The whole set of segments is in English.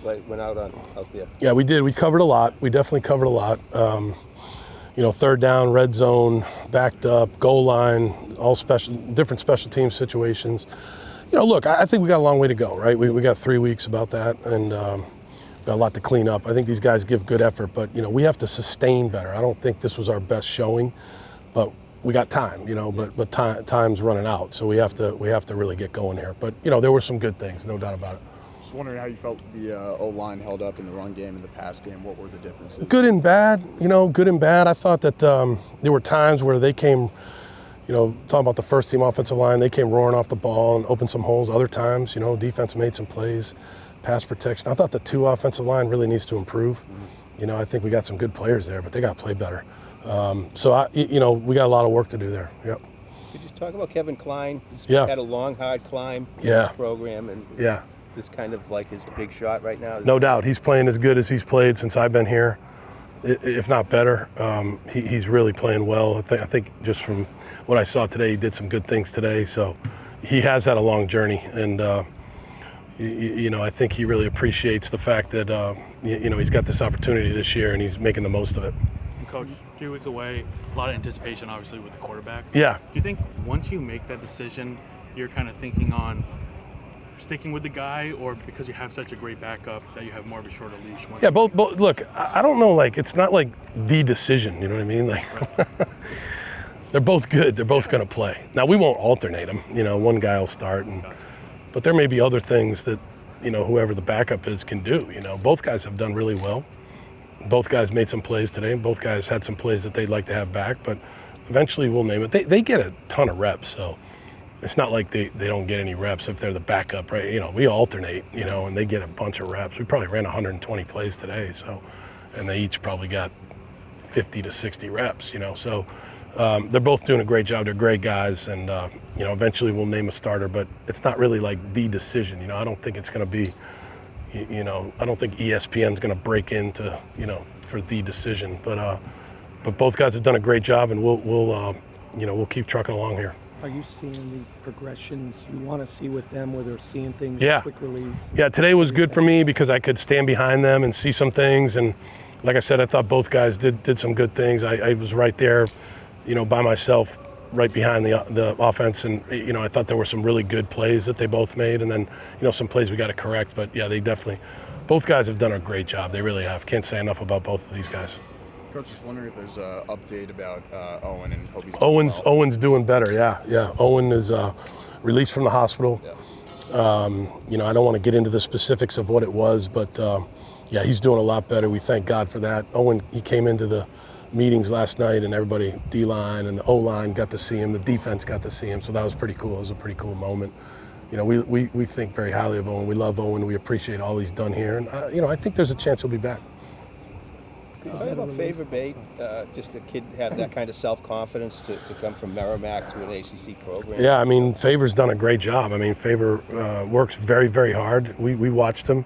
went out there? Yeah, we did. We covered a lot. We definitely covered a lot. Third down, red zone, backed up, goal line, all different special team situations. Look, I think we got a long way to go, right? We got 3 weeks about that, and got a lot to clean up. I think these guys give good effort, but we have to sustain better. I don't think this was our best showing, but we got time, but time's running out, so we have to really get going here. But there were some good things, no doubt about it. Just wondering how you felt the O-line held up in the run game and the pass game. What were the differences? Good and bad, good and bad. I thought that there were times where they came, talking about the first team offensive line, they came roaring off the ball and opened some holes. Other times, defense made some plays, pass protection. I thought the 2 offensive line really needs to improve. I think we got some good players there, but they got to play better. So we got a lot of work to do there. Yep. Could you talk about Kevin Klein? He's Yeah. had a long, hard climb in Yeah. this program, and Yeah. this kind of like his big shot right now. No doubt. He's playing as good as he's played since I've been here, if not better. He's really playing well. I think just from what I saw today, he did some good things today. So he has had a long journey, and I think he really appreciates the fact that he's got this opportunity this year and he's making the most of it. Coach, 3 weeks away, a lot of anticipation obviously with the quarterbacks. Yeah. Do you think once you make that decision, you're kind of thinking on sticking with the guy, or because you have such a great backup that you have more of a shorter leash? Yeah, both. Look, I don't know. It's not like the decision. You know what I mean? They're both good. They're both going to play. Now we won't alternate them. One guy will start, but there may be other things that whoever the backup is can do. Both guys have done really well. Both guys made some plays today, and both guys had some plays that they'd like to have back. But eventually, we'll name it. They get a ton of reps, so. It's not like they don't get any reps if they're the backup, right? We alternate, and they get a bunch of reps. We probably ran 120 plays today, and they each probably got 50 to 60 reps, So they're both doing a great job. They're great guys, and eventually we'll name a starter. But it's not really like the decision. I don't think it's going to be, I don't think ESPN's going to break into, for the decision. But both guys have done a great job, and we'll keep trucking along here. Are you seeing the progressions you want to see with them, where they're seeing things, Yeah. quick release? Yeah, today was good for me because I could stand behind them and see some things. And like I said, I thought both guys did some good things. I was right there, by myself, right behind the offense. And, I thought there were some really good plays that they both made. And then, some plays we got to correct. But, yeah, both guys have done a great job. They really have. Can't say enough about both of these guys. Coach, just wondering if there's an update about Owen and hope he's Owen's doing well. Owen's doing better. Yeah. Owen is released from the hospital. Yeah. I don't want to get into the specifics of what it was, but he's doing a lot better. We thank God for that. Owen, he came into the meetings last night, and everybody, D-line and the O-line, got to see him. The defense got to see him, so that was pretty cool. It was a pretty cool moment. We think very highly of Owen. We love Owen. We appreciate all he's done here, and I think there's a chance he'll be back. What about Favor Bate? Just a kid have that kind of self-confidence to come from Merrimack to an ACC program. Yeah, Favor's done a great job. Favor works very, very hard. We watched him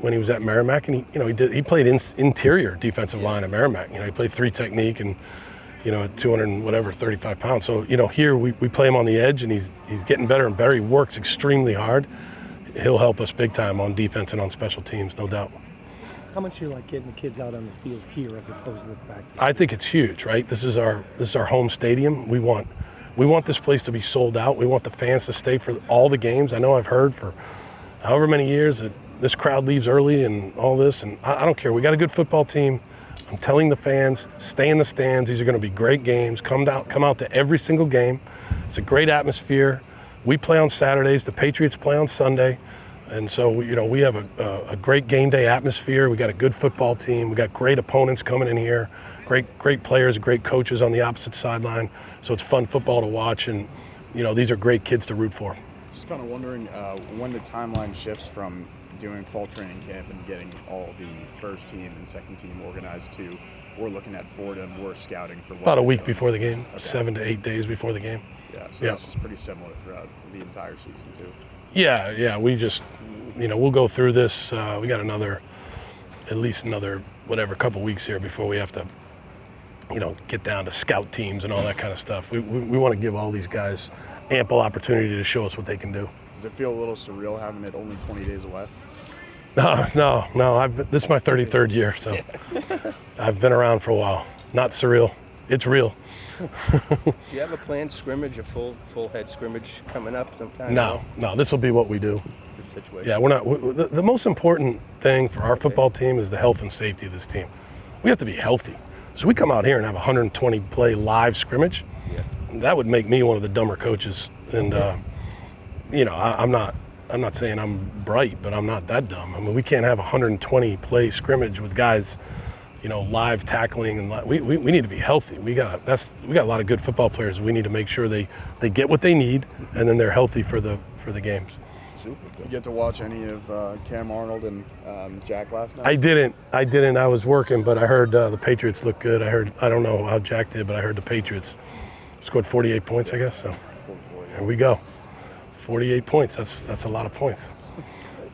when he was at Merrimack, and he played interior defensive line at Merrimack. He played 3 technique and at 35 pounds. So here we play him on the edge, and he's getting better and better. He works extremely hard. He'll help us big time on defense and on special teams, no doubt. How much do you like getting the kids out on the field here as opposed to the practice? I think it's huge, right? This is our home stadium. We want this place to be sold out. We want the fans to stay for all the games. I know I've heard for however many years that this crowd leaves early and all this, and I don't care. We got a good football team. I'm telling the fans, stay in the stands. These are going to be great games. Come out to every single game. It's a great atmosphere. We play on Saturdays. The Patriots play on Sunday. And so, we have a great game day atmosphere. We got a good football team. We got great opponents coming in here, great players, great coaches on the opposite sideline. So it's fun football to watch, and these are great kids to root for. Just kind of wondering when the timeline shifts from doing fall training camp and getting all the first team and second team organized to we're looking at Fordham, we're scouting for about a week before the game, okay. 7 to 8 days before the game. Yeah, so that's just pretty similar throughout the entire season too. Yeah, we just, we'll go through this. We got at least another couple weeks here before we have to, get down to scout teams and all that kind of stuff. We want to give all these guys ample opportunity to show us what they can do. Does it feel a little surreal having it only 20 days away? No. This is my 33rd year, so I've been around for a while. Not surreal. It's real. Do you have a planned scrimmage, a full head scrimmage coming up sometime? No. This will be what we do. The situation. Yeah, we're not. The most important thing for our football team is the health and safety of this team. We have to be healthy. So we come out here and have a 120 play live scrimmage. Yeah. That would make me one of the dumber coaches. And I'm not saying I'm bright, but I'm not that dumb. I mean, we can't have a 120 play scrimmage with guys, live tackling, and we need to be healthy. We got a lot of good football players. We need to make sure they get what they need, and then they're healthy for the games. Super. Did you get to watch any of Cam Arnold and Jack last night? I didn't. I was working, but I heard the Patriots look good. I don't know how Jack did, but I heard the Patriots scored 48 points, I guess. So here we go. 48 points. That's a lot of points.